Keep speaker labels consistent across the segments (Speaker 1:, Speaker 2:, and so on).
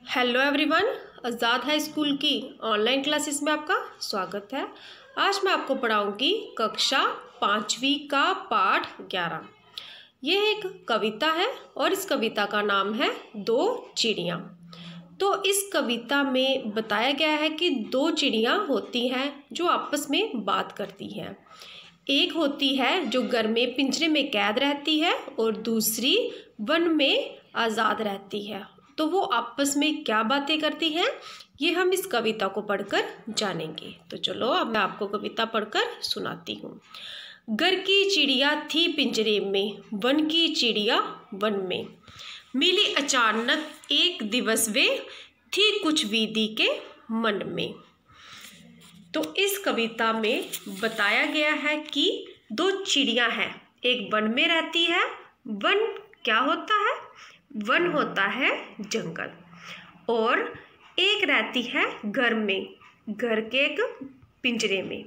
Speaker 1: Hello everyone, आज़ाद high school की online classes में आपका स्वागत है। आज मैं आपको पढ़ाऊंगी कक्षा 5वीं का पाठ 11। यह एक कविता है और इस कविता का नाम है दो चिड़ियाँ। तो इस कविता में बताया गया है कि दो चिड़ियाँ होती हैं जो आपस में बात करती हैं। एक होती है जो घर में पिंजरे में कैद रहती है और दूसरी वन में आज़ाद रहती है। तो वो आपस में क्या बातें करती हैं ये हम इस कविता को पढ़कर जानेंगे। तो चलो अब मैं आपको कविता पढ़कर सुनाती हूँ। घर की चिड़िया थी पिंजरे में, वन की चिड़िया वन में, मिली अचानक एक दिवस वे, थी कुछ विधि के मन में। तो इस कविता में बताया गया है कि दो चिड़ियाँ हैं, एक वन में रहती है। वन क्या होता है? वन होता है जंगल। और एक रहती है घर में, घर के एक पिंजरे में।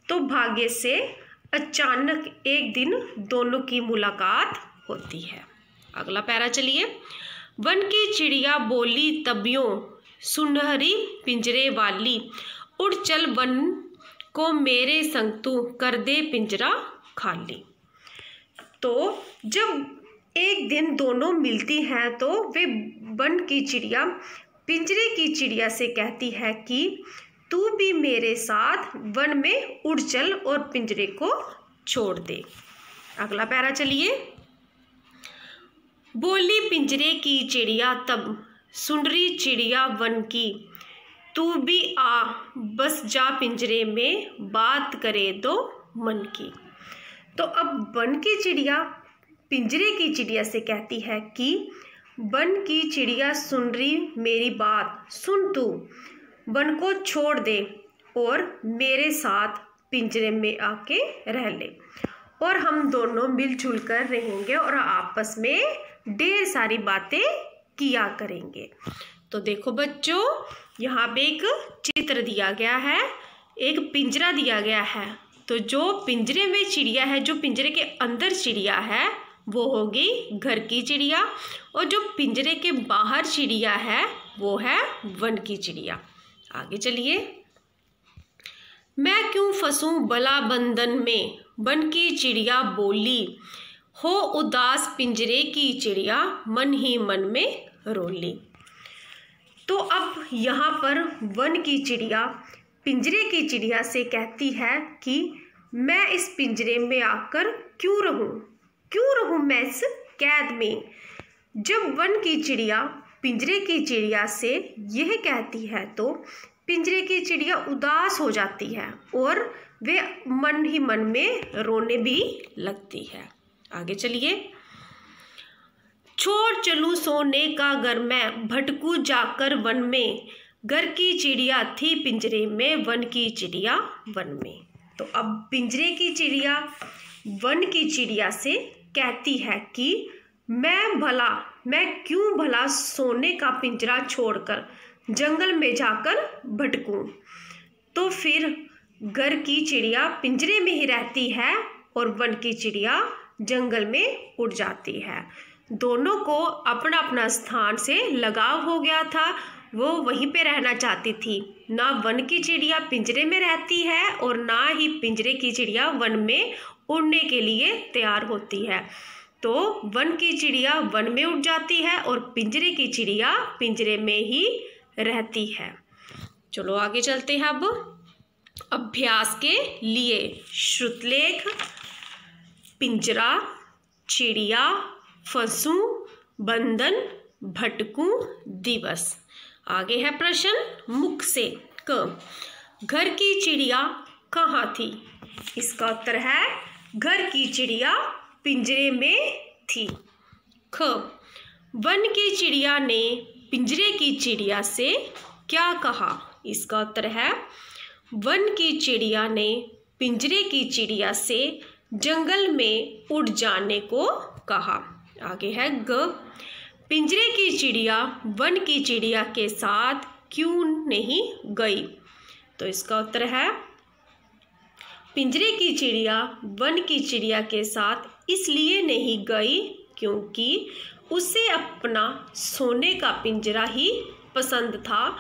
Speaker 1: तो भाग्य से अचानक एक दिन दोनों की मुलाकात होती है। अगला पैरा चलिए। वन की चिड़िया बोली तबियों, सुनहरी पिंजरे वाली, उड़ चल वन को मेरे संग तू, कर दे पिंजरा खाली। तो जब एक दिन दोनों मिलती हैं तो वे वन की चिड़िया पिंजरे की चिड़िया से कहती है कि तू भी मेरे साथ वन में उड़ चल और पिंजरे को छोड़ दे। अगला पैरा चलिए। बोली पिंजरे की चिड़िया तब, सुनहरी चिड़िया वन की, तू भी आ बस जा पिंजरे में, बात करे दो मन की। तो अब वन की चिड़िया पिंजरे की चिड़िया से कहती है कि वन की चिड़िया सुन रही मेरी बात, सुन तू वन को छोड़ दे और मेरे साथ पिंजरे में आके रह ले, और हम दोनों मिलजुल कर रहेंगे और आपस में ढेर सारी बातें किया करेंगे। तो देखो बच्चों, यहाँ पे एक चित्र दिया गया है, एक पिंजरा दिया गया है। तो जो पिंजरे में चिड़िया है, जो पिंजरे के अंदर चिड़िया है वो होगी घर की चिड़िया, और जो पिंजरे के बाहर चिड़िया है वो है वन की चिड़िया। आगे चलिए। मैं क्यों फंसूं बला बंधन में, वन की चिड़िया बोली, हो उदास पिंजरे की चिड़िया, मन ही मन में रोली। तो अब यहाँ पर वन की चिड़िया पिंजरे की चिड़िया से कहती है कि मैं इस पिंजरे में आकर क्यों रहूं मैं इस कैद में। जब वन की चिड़िया पिंजरे की चिड़िया से यह कहती है तो पिंजरे की चिड़िया उदास हो जाती है और वे मन ही मन में रोने भी लगती है। आगे चलिए। छोड़ चलूं सोने का घर मैं, भटकूं जाकर वन में, घर की चिड़िया थी पिंजरे में, वन की चिड़िया वन में। तो अब पिंजरे की चिड़िया वन की चिड़िया से कहती है कि मैं क्यों भला सोने का पिंजरा छोड़कर जंगल में जाकर भटकूं। तो फिर घर की चिड़िया पिंजरे में ही रहती है और वन की चिड़िया जंगल में उड़ जाती है। दोनों को अपना अपना स्थान से लगाव हो गया था, वो वहीं पे रहना चाहती थी। ना वन की चिड़िया पिंजरे में रहती है और ना ही पिंजरे की चिड़िया वन में उड़ने के लिए तैयार होती है। तो वन की चिड़िया वन में उड़ जाती है और पिंजरे की चिड़िया पिंजरे में ही रहती है। चलो आगे चलते हैं। अब अभ्यास के लिए श्रुतलेख, पिंजरा, चिड़िया, फंसूं, बंधन, भटकूं, दिवस। आगे है प्रश्न मुख से। क, घर की चिड़िया कहाँ थी? इसका उत्तर है घर की चिड़िया पिंजरे में थी। ख, वन की चिड़िया ने पिंजरे की चिड़िया से क्या कहा? इसका उत्तर है वन की चिड़िया ने पिंजरे की चिड़िया से जंगल में उड़ जाने को कहा। आगे है ग, पिंजरे की चिड़िया वन की चिड़िया के साथ क्यों नहीं गई? तो इसका उत्तर है पिंजरे की चिड़िया वन की चिड़िया के साथ इसलिए नहीं गई क्योंकि उसे अपना सोने का पिंजरा ही पसंद था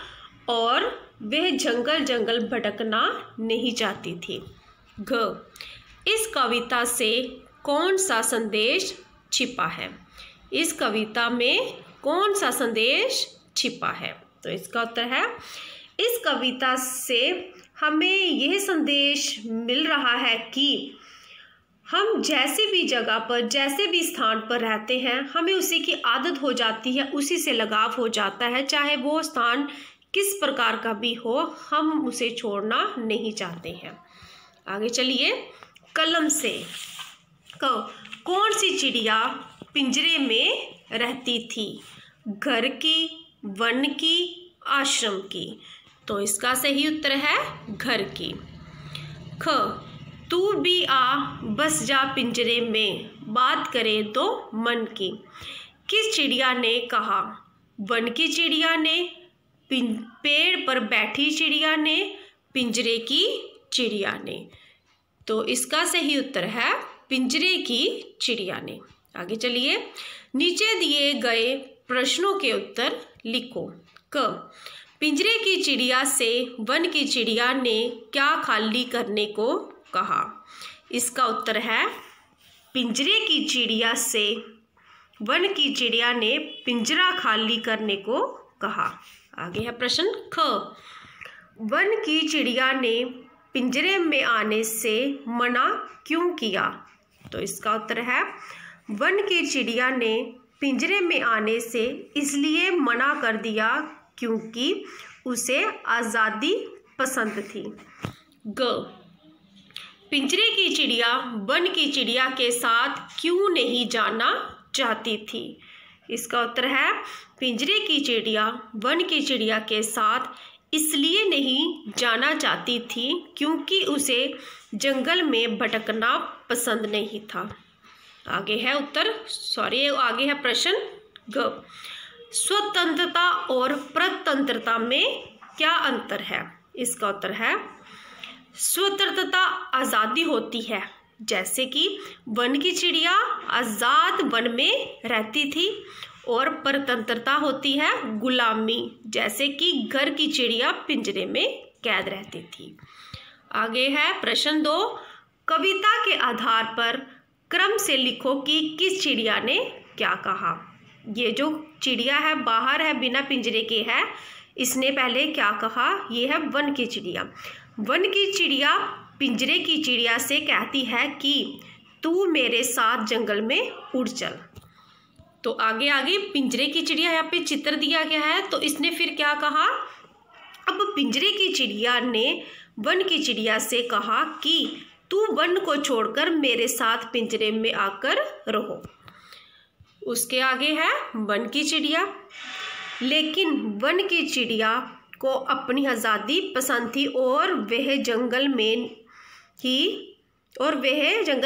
Speaker 1: और वह जंगल जंगल भटकना नहीं चाहती थी। घ, इस कविता से कौन सा संदेश छिपा है? इस कविता में कौन सा संदेश छिपा है? तो इसका उत्तर है, इस कविता से हमें यह संदेश मिल रहा है कि हम जैसे भी जगह पर, जैसे भी स्थान पर रहते हैं, हमें उसी की आदत हो जाती है, उसी से लगाव हो जाता है, चाहे वो स्थान किस प्रकार का भी हो, हम उसे छोड़ना नहीं चाहते हैं। आगे चलिए, कलम से कौन सी चिड़िया पिंजरे में रहती थी? घर की, वन की, आश्रम की? तो इसका सही उत्तर है घर की। ख, तू भी आ बस जा पिंजरे में, बात करे तो मन की? किस चिड़िया ने कहा? वन की चिड़िया ने, पेड़ पर बैठी चिड़िया ने, पिंजरे की चिड़िया ने? तो इसका सही उत्तर है पिंजरे की चिड़िया ने। आगे चलिए, नीचे दिए गए प्रश्नों के उत्तर लिखो। क, पिंजरे की चिड़िया से वन की चिड़िया ने क्या खाली करने को कहा? इसका उत्तर है, पिंजरे की चिड़िया से वन की चिड़िया ने पिंजरा खाली करने को कहा। आगे है प्रश्न ख, वन की चिड़िया ने पिंजरे में आने से मना क्यों किया? तो इसका उत्तर है, वन की चिड़िया ने पिंजरे में आने से इसलिए मना कर दिया क्योंकि उसे आज़ादी पसंद थी। ग, पिंजरे की चिड़िया वन की चिड़िया के साथ क्यों नहीं जाना चाहती थी? इसका उत्तर है, पिंजरे की चिड़िया वन की चिड़िया के साथ इसलिए नहीं जाना चाहती थी क्योंकि उसे जंगल में भटकना पसंद नहीं था। आगे है आगे है प्रश्न ग, स्वतंत्रता और परतंत्रता में क्या अंतर है? इसका उत्तर है, स्वतंत्रता आज़ादी होती है, जैसे कि वन की चिड़िया आज़ाद वन में रहती थी, और परतंत्रता होती है गुलामी, जैसे कि घर की चिड़िया पिंजरे में कैद रहती थी। आगे है प्रश्न 2, कविता के आधार पर क्रम से लिखो कि किस चिड़िया ने क्या कहा? ये जो चिड़िया है बाहर है, बिना पिंजरे के है, इसने पहले क्या कहा? ये है वन की चिड़िया। वन की चिड़िया पिंजरे की चिड़िया से कहती है कि तू मेरे साथ जंगल में उड़ चल। तो आगे पिंजरे की चिड़िया यहाँ पे चित्र दिया गया है, तो इसने फिर क्या कहा? अब पिंजरे की चिड़िया ने वन की चिड़िया से कहा कि तू वन को छोड़कर मेरे साथ पिंजरे में आकर रहो। उसके आगे है वन की चिड़िया, लेकिन वन की चिड़िया को अपनी आज़ादी पसंद थी और वह जंगल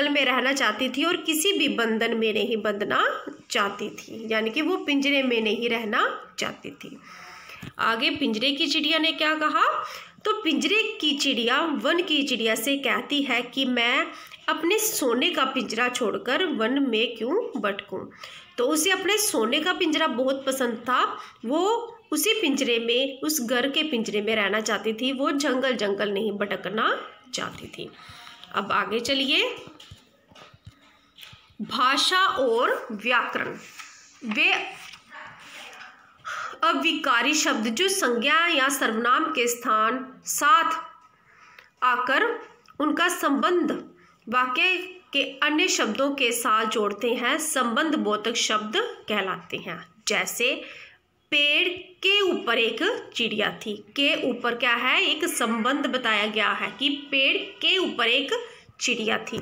Speaker 1: में रहना चाहती थी और किसी भी बंधन में नहीं बंधना चाहती थी, यानी कि वो पिंजरे में नहीं रहना चाहती थी। आगे पिंजरे की चिड़िया ने क्या कहा? तो पिंजरे की चिड़िया वन की चिड़िया से कहती है कि मैं अपने सोने का पिंजरा छोड़कर वन में क्यों भटकूं? तो उसे अपने सोने का पिंजरा बहुत पसंद था, वो उसी पिंजरे में, उस घर के पिंजरे में रहना चाहती थी, वो जंगल जंगल नहीं भटकना चाहती थी। अब आगे चलिए, भाषा और व्याकरण। वे अविकारी शब्द जो संज्ञा या सर्वनाम के स्थान साथ आकर उनका संबंध वाक्य के अन्य शब्दों के साथ जोड़ते हैं, संबंध बोधक शब्द कहलाते हैं। जैसे पेड़ के ऊपर एक चिड़िया थी, के ऊपर क्या है? एक संबंध बताया गया है कि पेड़ के ऊपर एक चिड़िया थी,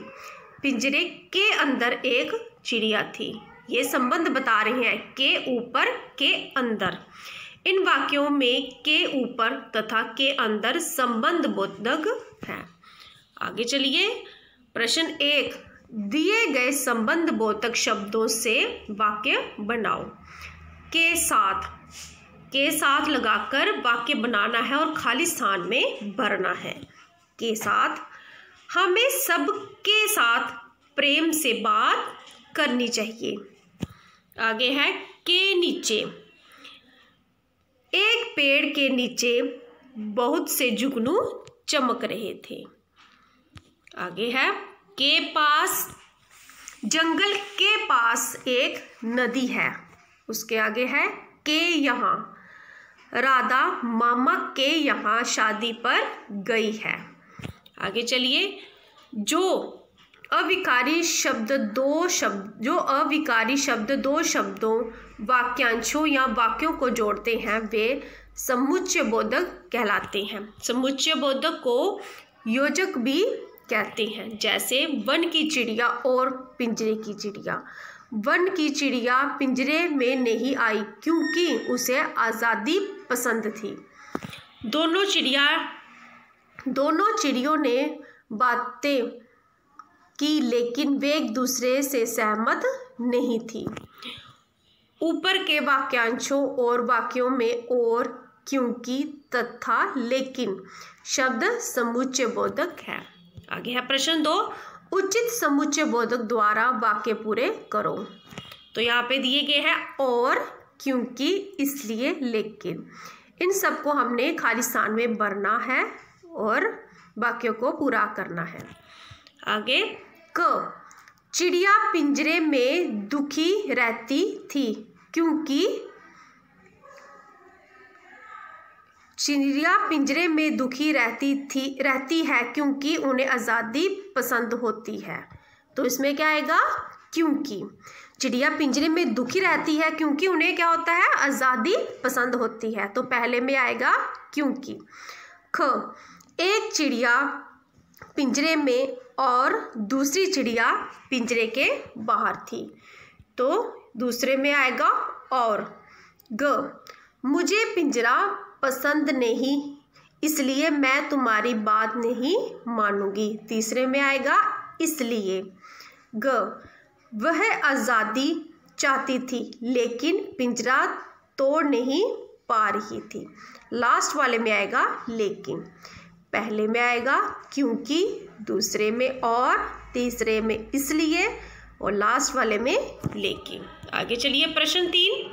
Speaker 1: पिंजरे के अंदर एक चिड़िया थी। ये संबंध बता रहे हैं के ऊपर के अंदर। इन वाक्यों में के ऊपर तथा के अंदर संबंध बोधक है। आगे चलिए, प्रश्न 1, दिए गए संबंध बोधक शब्दों से वाक्य बनाओ। के साथ लगाकर वाक्य बनाना है और खाली स्थान में भरना है। के साथ, हमें सबके साथ प्रेम से बात करनी चाहिए। आगे है के नीचे। एक पेड़ के नीचे बहुत से जुगनू चमक रहे थे। आगे है के पास। जंगल के पास एक नदी है। उसके आगे है के यहाँ। राधा मामा के यहाँ शादी पर गई है। आगे चलिए। जो अविकारी शब्द दो शब्दों वाक्यांशों या वाक्यों को जोड़ते हैं वे समुच्चय बोधक कहलाते हैं। समुच्चय बोधक को योजक भी कहते हैं। जैसे वन की चिड़िया और पिंजरे की चिड़िया। वन की चिड़िया पिंजरे में नहीं आई क्योंकि उसे आज़ादी पसंद थी। दोनों चिड़ियों ने बातें की लेकिन वे एक दूसरे से सहमत नहीं थी। ऊपर के वाक्यांशों और वाक्यों में और, क्योंकि, तथा, लेकिन शब्द समुच्चय बोधक है। आगे है प्रश्न 2। उचित समुच्चय बोधक द्वारा वाक्य पूरे करो। तो यहाँ पे दिए गए हैं और, क्योंकि, इसलिए, लेकिन। इन सबको हमने खाली स्थान में भरना है और वाक्यों को पूरा करना है। आगे क। चिड़िया पिंजरे में दुखी रहती थी क्योंकि चिड़िया पिंजरे में दुखी रहती है क्योंकि उन्हें आज़ादी पसंद होती है। तो इसमें क्या आएगा? क्योंकि। चिड़िया पिंजरे में दुखी रहती है क्योंकि उन्हें क्या होता है? आज़ादी पसंद होती है। तो पहले में आएगा क्योंकि। ख। एक चिड़िया पिंजरे में और दूसरी चिड़िया पिंजरे के बाहर थी। तो दूसरे में आएगा और। ग। मुझे पिंजरा पसंद नहीं इसलिए मैं तुम्हारी बात नहीं मानूंगी। तीसरे में आएगा इसलिए। ग। वह आज़ादी चाहती थी लेकिन पिंजरा तोड़ नहीं पा रही थी। लास्ट वाले में आएगा लेकिन। पहले में आएगा क्योंकि, दूसरे में और, तीसरे में इसलिए और लास्ट वाले में लेकिन। आगे चलिए प्रश्न 3।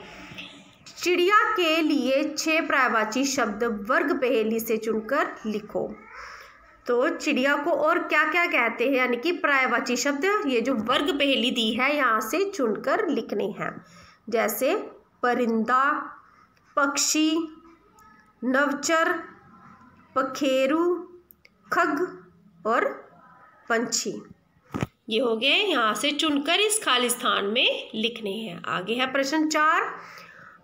Speaker 1: चिड़िया के लिए 6 पर्यायवाची शब्द वर्ग पहेली से चुनकर लिखो। तो चिड़िया को और क्या क्या कहते हैं, यानी कि पर्यायवाची शब्द ये जो वर्ग पहेली दी है यहाँ से चुनकर लिखने हैं। जैसे परिंदा, पक्षी, नवचर, पखेरु, खग और पंछी। ये हो गए, यहाँ से चुनकर इस खाली स्थान में लिखने हैं। आगे है प्रश्न 4।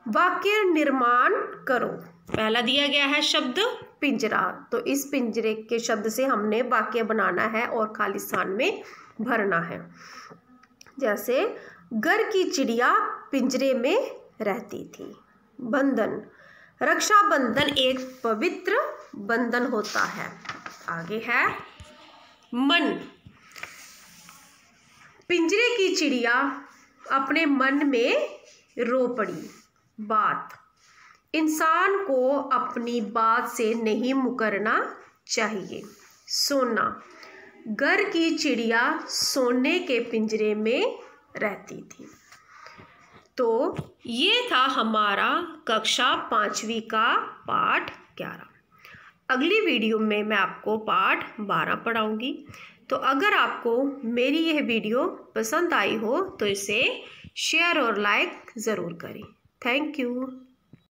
Speaker 1: वाक्य निर्माण करो। पहला दिया गया है शब्द पिंजरा। तो इस पिंजरे के शब्द से हमने वाक्य बनाना है और खाली स्थान में भरना है। जैसे घर की चिड़िया पिंजरे में रहती थी। बंधन। रक्षाबंधन एक पवित्र बंधन होता है। आगे है मन। पिंजरे की चिड़िया अपने मन में रो पड़ी। बात। इंसान को अपनी बात से नहीं मुकरना चाहिए। सोना। घर की चिड़िया सोने के पिंजरे में रहती थी। तो ये था हमारा कक्षा 5वीं का पाठ 11। अगली वीडियो में मैं आपको पाठ 12 पढ़ाऊंगी। तो अगर आपको मेरी यह वीडियो पसंद आई हो तो इसे शेयर और लाइक ज़रूर करें। Thank you.